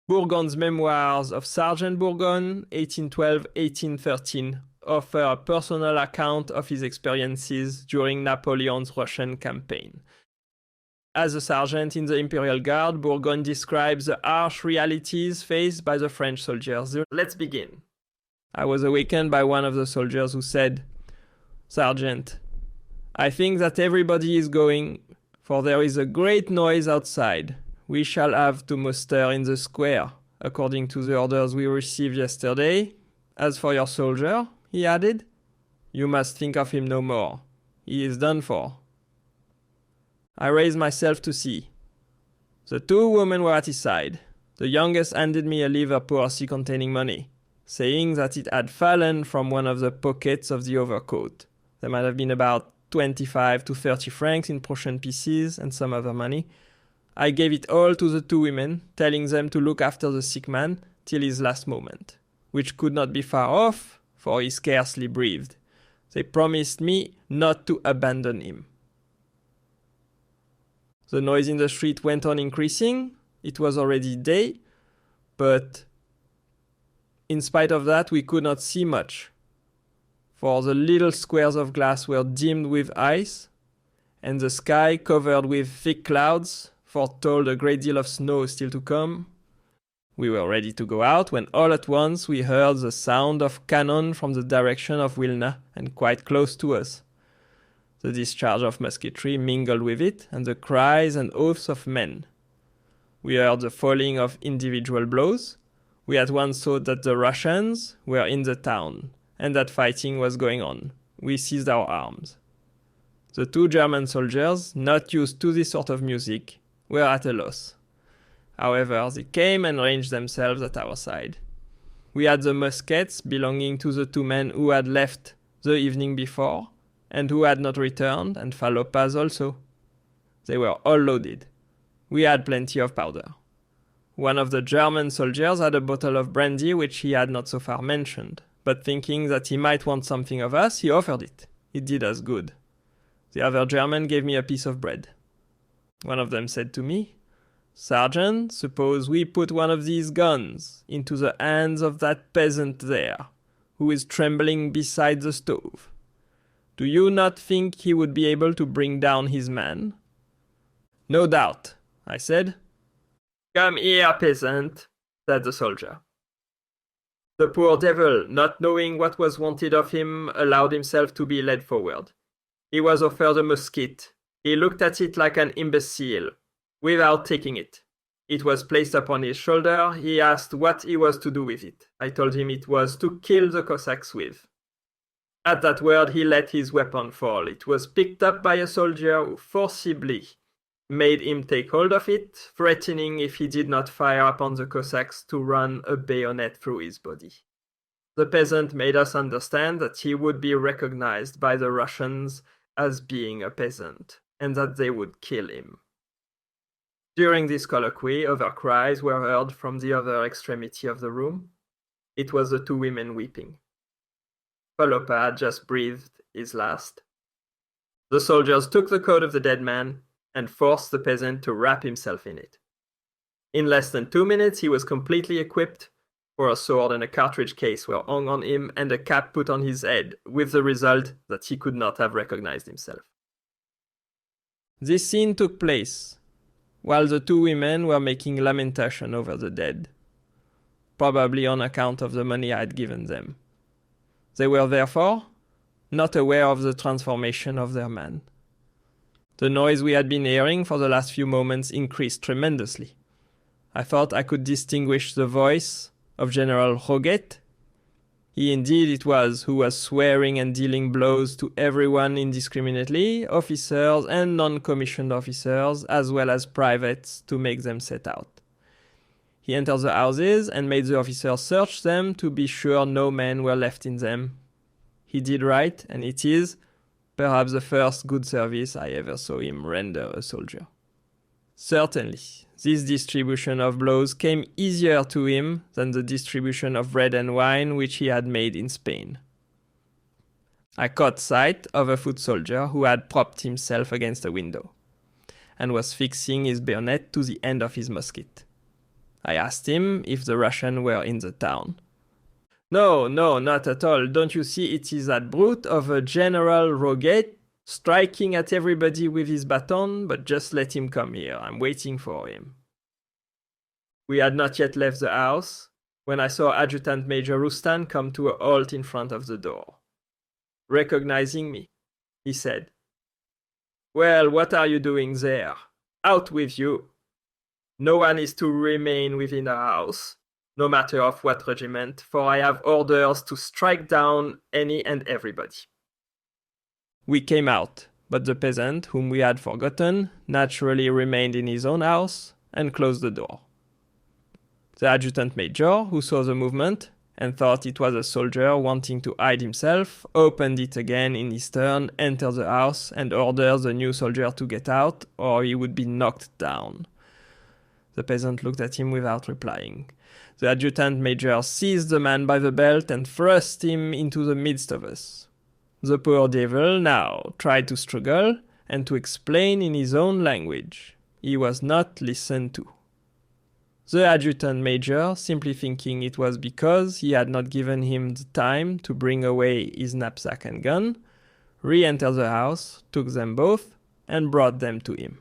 Bourgogne's Memoirs of Sergeant Bourgogne, 1812-1813, offer a personal account of his experiences during Napoleon's Russian campaign. As a sergeant in the Imperial Guard, Bourgogne describes the harsh realities faced by the French soldiers. Let's begin. I was awakened by one of the soldiers who said, "Sergeant, I think that everybody is going, for there is a great noise outside. We shall have to muster in the square, according to the orders we received yesterday. As for your soldier," he added, "you must think of him no more. He is done for." I raised myself to see. The two women were at his side. The youngest handed me a leather purse containing money, saying that it had fallen from one of the pockets of the overcoat. There might have been about 25 to 30 francs in Prussian pieces and some other money. I gave it all to the two women, telling them to look after the sick man till his last moment, which could not be far off, for he scarcely breathed. They promised me not to abandon him. The noise in the street went on increasing. It was already day, but in spite of that, we could not see much, for the little squares of glass were dimmed with ice, and the sky, covered with thick clouds, foretold a great deal of snow still to come. We were ready to go out when all at once we heard the sound of cannon from the direction of Wilna and quite close to us. The discharge of musketry mingled with it, and the cries and oaths of men. We heard the falling of individual blows. We at once thought that the Russians were in the town, and that fighting was going on. We seized our arms. The two German soldiers, not used to this sort of music, were at a loss. However, they came and ranged themselves at our side. We had the muskets belonging to the two men who had left the evening before, and who had not returned, and falopas also. They were all loaded. We had plenty of powder. One of the German soldiers had a bottle of brandy which he had not so far mentioned, but thinking that he might want something of us, he offered it. It did us good. The other German gave me a piece of bread. One of them said to me, "Sergeant, suppose we put one of these guns into the hands of that peasant there, who is trembling beside the stove. Do you not think he would be able to bring down his man?" "No doubt," I said. "Come here, peasant," said the soldier. The poor devil, not knowing what was wanted of him, allowed himself to be led forward. He was offered a musket. He looked at it like an imbecile, without taking it. It was placed upon his shoulder. He asked what he was to do with it. I told him it was to kill the Cossacks with. At that word, he let his weapon fall. It was picked up by a soldier who forcibly made him take hold of it, threatening if he did not fire upon the Cossacks to run a bayonet through his body. The peasant made us understand that he would be recognized by the Russians as being a peasant, and that they would kill him. During this colloquy, other cries were heard from the other extremity of the room. It was the two women weeping. Falopa had just breathed his last. The soldiers took the coat of the dead man and forced the peasant to wrap himself in it. In less than 2 minutes, he was completely equipped, for a sword and a cartridge case were hung on him and a cap put on his head, with the result that he could not have recognized himself. This scene took place while the two women were making lamentation over the dead, probably on account of the money I had given them. They were therefore not aware of the transformation of their man. The noise we had been hearing for the last few moments increased tremendously. I thought I could distinguish the voice of General Roget. He indeed it was who was swearing and dealing blows to everyone indiscriminately, officers and non-commissioned officers, as well as privates, to make them set out. He entered the houses and made the officers search them to be sure no men were left in them. He did right, and it is perhaps the first good service I ever saw him render a soldier. Certainly, this distribution of blows came easier to him than the distribution of bread and wine which he had made in Spain. I caught sight of a foot soldier who had propped himself against a window, and was fixing his bayonet to the end of his musket. I asked him if the Russians were in the town. No, not at all. Don't you see it is that brute of a General Roget striking at everybody with his baton, but just let him come here. I'm waiting for him. We had not yet left the house when I saw Adjutant Major Rustan come to a halt in front of the door. Recognizing me, he said, "Well, what are you doing there? Out with you. No one is to remain within the house, no matter of what regiment, for I have orders to strike down any and everybody." We came out, but the peasant, whom we had forgotten, naturally remained in his own house and closed the door. The adjutant major, who saw the movement and thought it was a soldier wanting to hide himself, opened it again in his turn, entered the house, and ordered the new soldier to get out, or he would be knocked down. The peasant looked at him without replying. The adjutant major seized the man by the belt and thrust him into the midst of us. The poor devil now tried to struggle and to explain in his own language. He was not listened to. The adjutant major, simply thinking it was because he had not given him the time to bring away his knapsack and gun, re-entered the house, took them both, and brought them to him.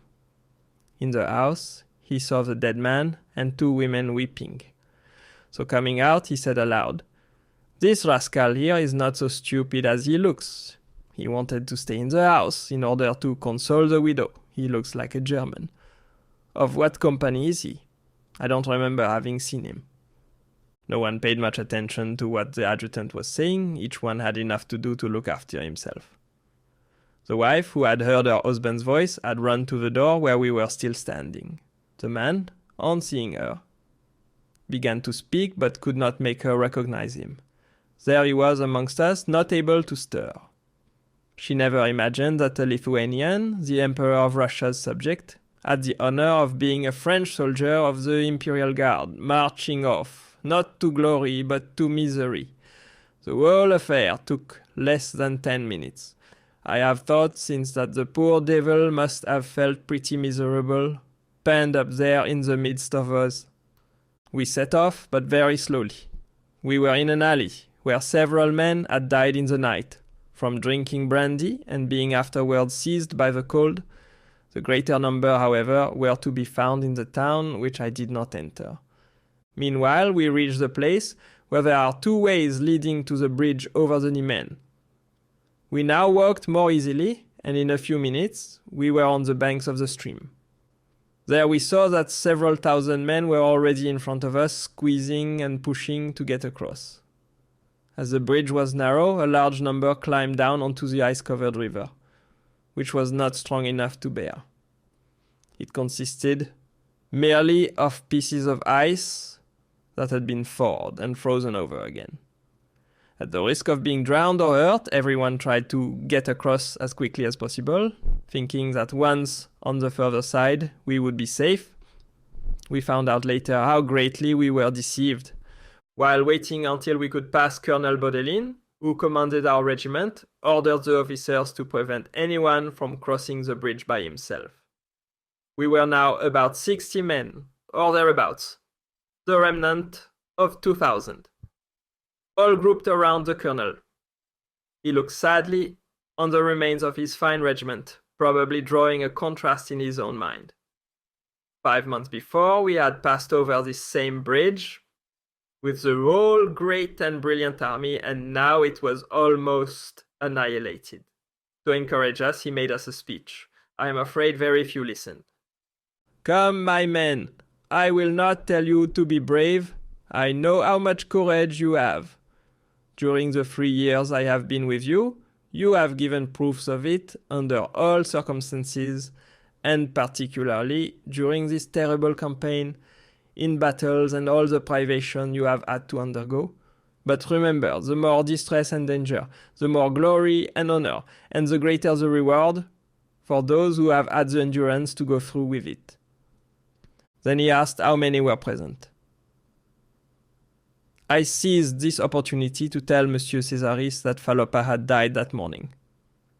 In the house, he saw the dead man and 2 women weeping. So coming out, he said aloud, "This rascal here is not so stupid as he looks. He wanted to stay in the house in order to console the widow. He looks like a German. Of what company is he? I don't remember having seen him." No one paid much attention to what the adjutant was saying. Each one had enough to do to look after himself. The wife, who had heard her husband's voice, had run to the door where we were still standing. The man, on seeing her, began to speak but could not make her recognize him. There he was amongst us, not able to stir. She never imagined that a Lithuanian, the Emperor of Russia's subject, had the honor of being a French soldier of the Imperial Guard, marching off, not to glory, but to misery. The whole affair took less than 10 minutes. I have thought since that the poor devil must have felt pretty miserable, penned up there in the midst of us. We set off, but very slowly. We were in an alley, where several men had died in the night, from drinking brandy and being afterwards seized by the cold. The greater number, however, were to be found in the town, which I did not enter. Meanwhile, we reached the place where there are 2 ways leading to the bridge over the Niemen. We now walked more easily, and in a few minutes, we were on the banks of the stream. There we saw that several thousand men were already in front of us, squeezing and pushing to get across. As the bridge was narrow, a large number climbed down onto the ice-covered river, which was not strong enough to bear. It consisted merely of pieces of ice that had been thawed and frozen over again. At the risk of being drowned or hurt, everyone tried to get across as quickly as possible, thinking that once on the further side we would be safe. We found out later how greatly we were deceived. While waiting until we could pass, Colonel Baudelin, who commanded our regiment, ordered the officers to prevent anyone from crossing the bridge by himself. We were now about 60 men, or thereabouts, the remnant of 2,000, all grouped around the colonel. He looked sadly on the remains of his fine regiment, probably drawing a contrast in his own mind. 5 months before, we had passed over this same bridge with the whole great and brilliant army, and now it was almost annihilated. To encourage us, he made us a speech. I am afraid very few listened. "Come, my men, I will not tell you to be brave. I know how much courage you have. During the 3 years I have been with you, you have given proofs of it under all circumstances, and particularly during this terrible campaign, in battles and all the privation you have had to undergo. But remember, the more distress and danger, the more glory and honor, and the greater the reward for those who have had the endurance to go through with it." Then he asked how many were present. I seized this opportunity to tell Monsieur Césaris that Falopa had died that morning.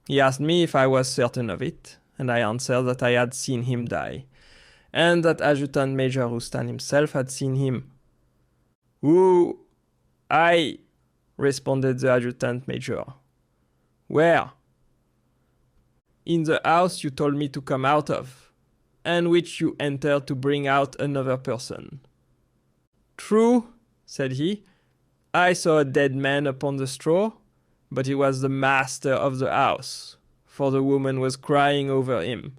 He asked me if I was certain of it, and I answered that I had seen him die, and that Adjutant Major Roustan himself had seen him. "Who? I," responded the Adjutant Major. "Where?" "In the house you told me to come out of, and which you entered to bring out another person." "True," said he. "I saw a dead man upon the straw, but he was the master of the house, for the woman was crying over him."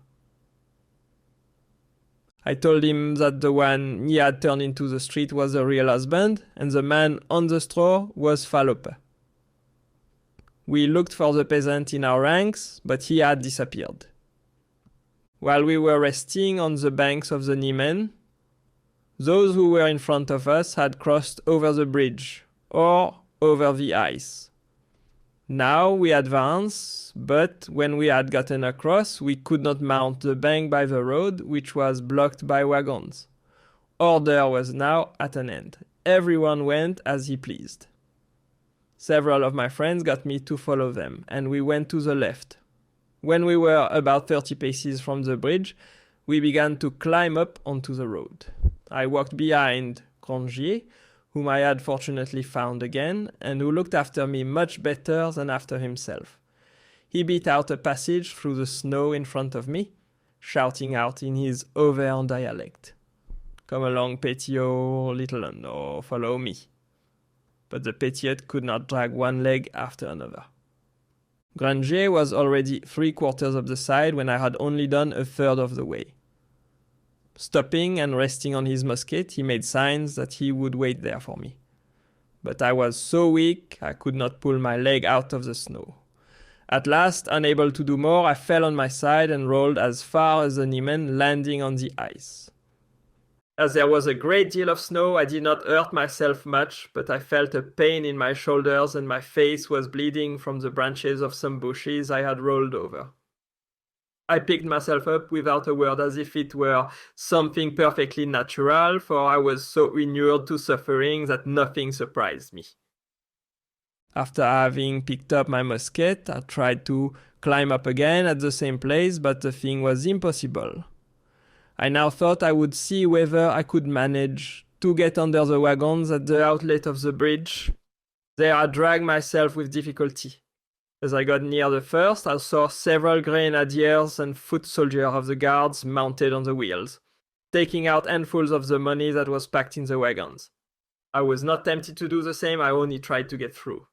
I told him that the one he had turned into the street was a real husband, and the man on the straw was Falope. We looked for the peasant in our ranks, but he had disappeared. While we were resting on the banks of the Niemen, those who were in front of us had crossed over the bridge, or over the ice. Now we advanced, but when we had gotten across, we could not mount the bank by the road, which was blocked by wagons. Order was now at an end. Everyone went as he pleased. Several of my friends got me to follow them, and we went to the left. When we were about 30 paces from the bridge, we began to climb up onto the road. I walked behind Grangier, whom I had fortunately found again, and who looked after me much better than after himself. He beat out a passage through the snow in front of me, shouting out in his Auvergne dialect, "Come along, Pétiot, little un, or follow me." But the Pétiot could not drag one leg after another. Grangier was already 3/4 of the side when I had only done a third of the way. Stopping and resting on his musket, he made signs that he would wait there for me. But I was so weak, I could not pull my leg out of the snow. At last, unable to do more, I fell on my side and rolled as far as the Niemen, landing on the ice. As there was a great deal of snow, I did not hurt myself much, but I felt a pain in my shoulders and my face was bleeding from the branches of some bushes I had rolled over. I picked myself up without a word, as if it were something perfectly natural, for I was so inured to suffering that nothing surprised me. After having picked up my musket, I tried to climb up again at the same place, but the thing was impossible. I now thought I would see whether I could manage to get under the wagons at the outlet of the bridge. There I dragged myself with difficulty. As I got near the first, I saw several grenadiers and foot soldiers of the guards mounted on the wheels, taking out handfuls of the money that was packed in the wagons. I was not tempted to do the same, I only tried to get through.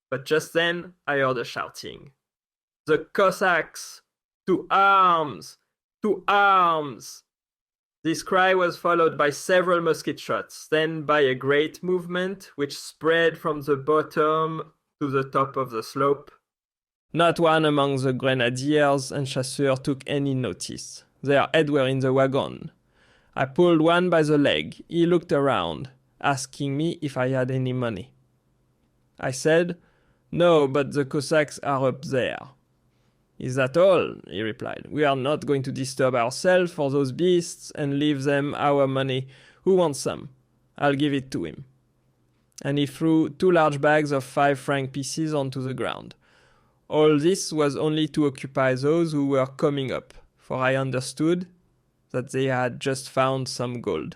But just then, I heard a shouting. "The Cossacks! To arms! To arms!" This cry was followed by several musket shots, then by a great movement which spread from the bottom to the top of the slope. Not one among the grenadiers and chasseurs took any notice. Their heads were in the wagon. I pulled one by the leg. He looked around, asking me if I had any money. I said, "No, but the Cossacks are up there." "Is that all?" he replied. "We are not going to disturb ourselves for those beasts and leave them our money. Who wants some? I'll give it to him." And he threw 2 large bags of 5-franc pieces onto the ground. All this was only to occupy those who were coming up, for I understood that they had just found some gold.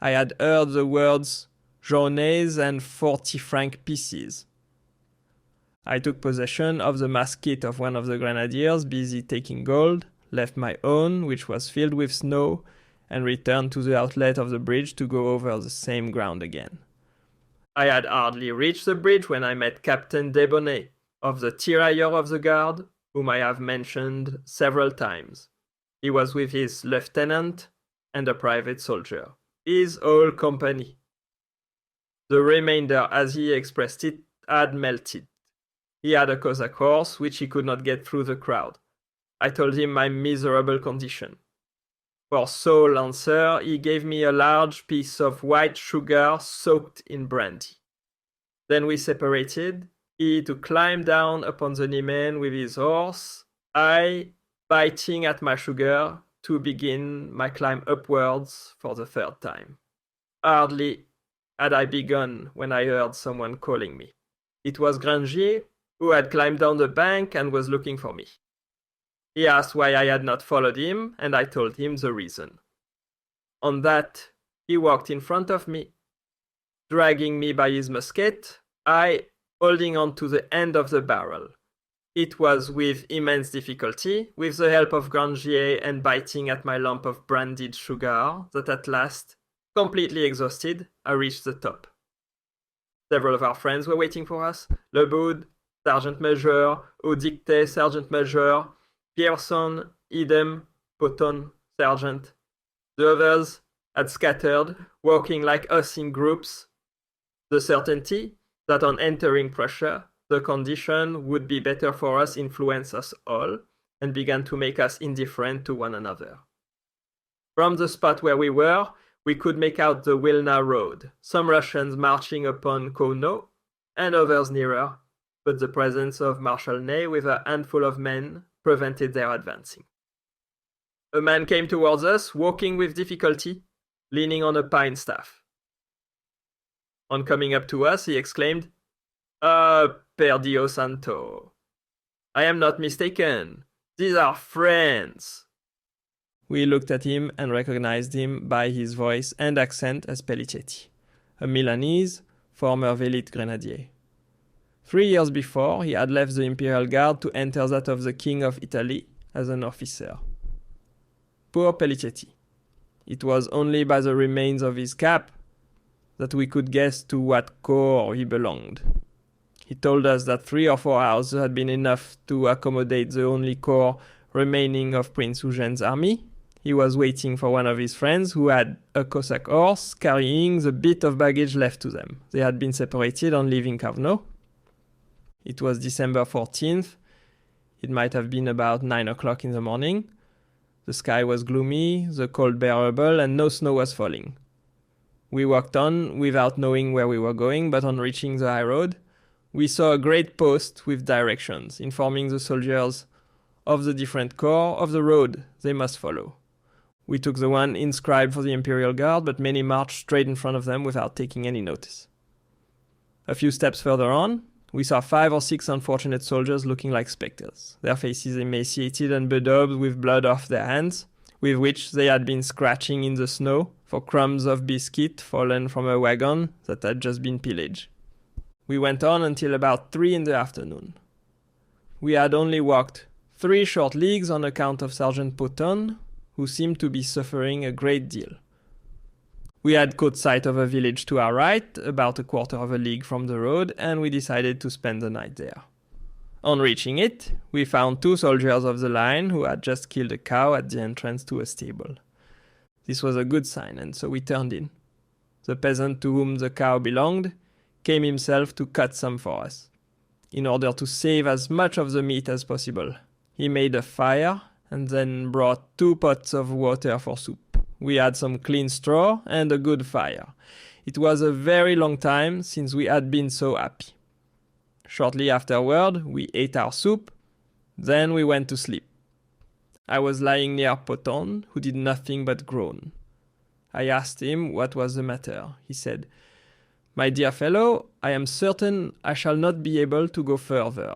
I had heard the words journées and 40-franc pieces. I took possession of the musket of one of the grenadiers busy taking gold, left my own, which was filled with snow, and returned to the outlet of the bridge to go over the same ground again. I had hardly reached the bridge when I met Captain Debonnet, of the tirailleurs of the guard, whom I have mentioned several times. He was with his lieutenant and a private soldier, his whole company. The remainder, as he expressed it, had melted. He had a Cossack horse, which he could not get through the crowd. I told him my miserable condition. For sole answer, he gave me a large piece of white sugar soaked in brandy. Then we separated, he to climb down upon the Niemen with his horse, I, biting at my sugar, to begin my climb upwards for the 3rd time. Hardly had I begun when I heard someone calling me. It was Grangier, who had climbed down the bank and was looking for me. He asked why I had not followed him, and I told him the reason. On that, he walked in front of me, dragging me by his musket, I holding on to the end of the barrel. It was with immense difficulty, with the help of Grangier and biting at my lump of brandied sugar, that at last, completely exhausted, I reached the top. Several of our friends were waiting for us. Leboud, Sergeant Major, Audicte, Sergeant Major, Pierson, Idem, Poton, Sergeant. The others had scattered, walking like us in groups. The certainty that on entering Prussia, the condition would be better for us influenced us all and began to make us indifferent to one another. From the spot where we were, we could make out the Wilna road, some Russians marching upon Kono and others nearer, but the presence of Marshal Ney with a handful of men prevented their advancing. A man came towards us, walking with difficulty, leaning on a pine staff. On coming up to us, he exclaimed, Per Dio Santo, I am not mistaken. These are friends. We looked at him and recognized him by his voice and accent as Pellicetti, a Milanese, former Velite grenadier. 3 years before, he had left the Imperial Guard to enter that of the King of Italy as an officer. Poor Pellicetti. It was only by the remains of his cap that we could guess to what corps he belonged. He told us that 3 or 4 hours had been enough to accommodate the only corps remaining of Prince Eugene's army. He was waiting for one of his friends who had a Cossack horse carrying the bit of baggage left to them. They had been separated on leaving Kavno. It was December 14th. It might have been about 9 o'clock in the morning. The sky was gloomy, the cold bearable, and no snow was falling. We walked on without knowing where we were going, but on reaching the high road, we saw a great post with directions, informing the soldiers of the different corps of the road they must follow. We took the one inscribed for the Imperial Guard, but many marched straight in front of them without taking any notice. A few steps further on, we saw 5 or 6 unfortunate soldiers looking like spectres, their faces emaciated and bedaubed with blood off their hands, with which they had been scratching in the snow for crumbs of biscuit fallen from a wagon that had just been pillaged. We went on until about 3 in the afternoon. We had only walked 3 short leagues on account of Sergeant Poton, who seemed to be suffering a great deal. We had caught sight of a village to our right, about a quarter of a league from the road, and we decided to spend the night there. On reaching it, we found 2 soldiers of the line who had just killed a cow at the entrance to a stable. This was a good sign, and so we turned in. The peasant to whom the cow belonged came himself to cut some for us. In order to save as much of the meat as possible, he made a fire and then brought 2 pots of water for soup. We had some clean straw and a good fire. It was a very long time since we had been so happy. Shortly afterward, we ate our soup, then we went to sleep. I was lying near Poton, who did nothing but groan. I asked him what was the matter. He said, "My dear fellow, I am certain I shall not be able to go further,"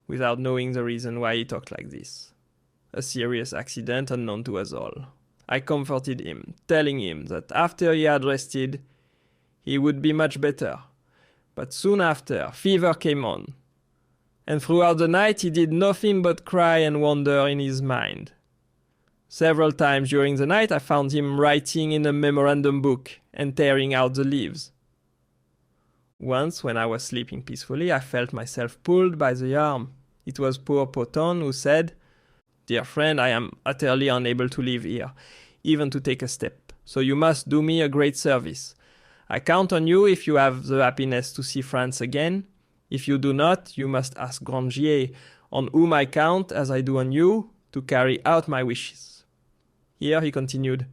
without knowing the reason why he talked like this. A serious accident unknown to us all. I comforted him, telling him that after he had rested, he would be much better. But soon after, fever came on, and throughout the night he did nothing but cry and wander in his mind. Several times during the night I found him writing in a memorandum book and tearing out the leaves. Once, when I was sleeping peacefully, I felt myself pulled by the arm. It was poor Poton who said, "Dear friend, I am utterly unable to live here, even to take a step, so you must do me a great service. I count on you if you have the happiness to see France again. If you do not, you must ask Grangier, on whom I count, as I do on you, to carry out my wishes." Here, he continued,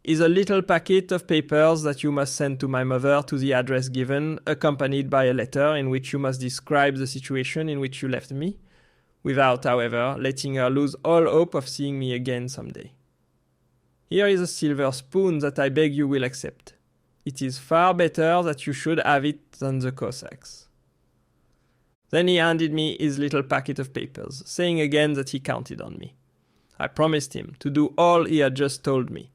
"is a little packet of papers that you must send to my mother to the address given, accompanied by a letter in which you must describe the situation in which you left me, without, however, letting her lose all hope of seeing me again some day. Here is a silver spoon that I beg you will accept. It is far better that you should have it than the Cossacks." Then he handed me his little packet of papers, saying again that he counted on me. I promised him to do all he had just told me,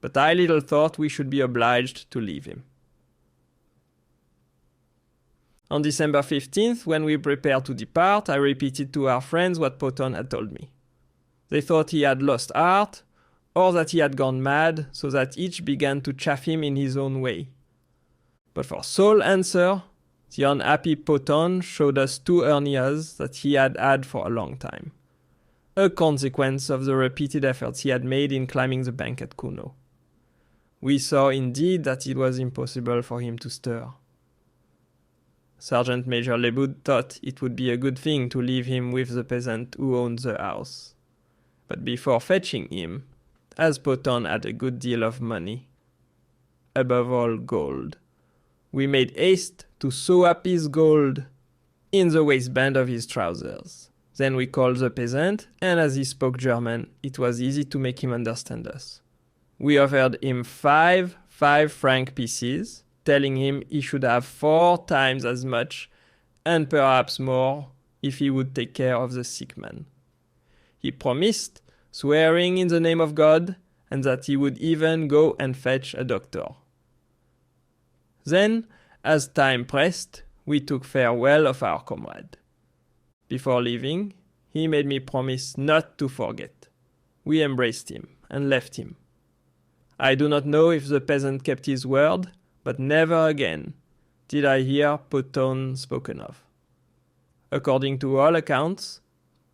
but I little thought we should be obliged to leave him. On December 15th, when we prepared to depart, I repeated to our friends what Poton had told me. They thought he had lost heart, or that he had gone mad, so that each began to chaff him in his own way. But for sole answer, the unhappy Poton showed us 2 hernias that he had had for a long time, a consequence of the repeated efforts he had made in climbing the bank at Kuno. We saw indeed that it was impossible for him to stir. Sergeant Major Leboud thought it would be a good thing to leave him with the peasant who owned the house. But before fetching him, as Poton had a good deal of money, above all gold, we made haste to sew up his gold in the waistband of his trousers. Then we called the peasant, and as he spoke German, it was easy to make him understand us. We offered him 5 5-franc pieces, telling him he should have 4 times as much, and perhaps more, if he would take care of the sick man. He promised, swearing in the name of God, and that he would even go and fetch a doctor. Then, as time pressed, we took farewell of our comrade. Before leaving, he made me promise not to forget. We embraced him and left him. I do not know if the peasant kept his word, but never again did I hear Poton spoken of. According to all accounts,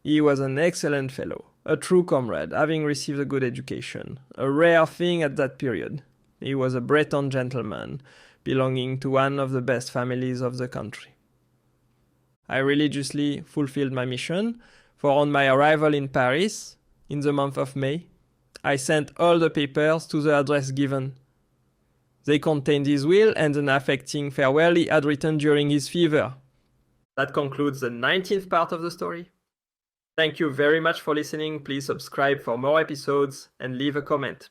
he was an excellent fellow, a true comrade, having received a good education, a rare thing at that period. He was a Breton gentleman, belonging to one of the best families of the country. I religiously fulfilled my mission, for on my arrival in Paris, in the month of May, I sent all the papers to the address given. They contained his will and an affecting farewell he had written during his fever. That concludes the 19th part of the story. Thank you very much for listening. Please subscribe for more episodes and leave a comment.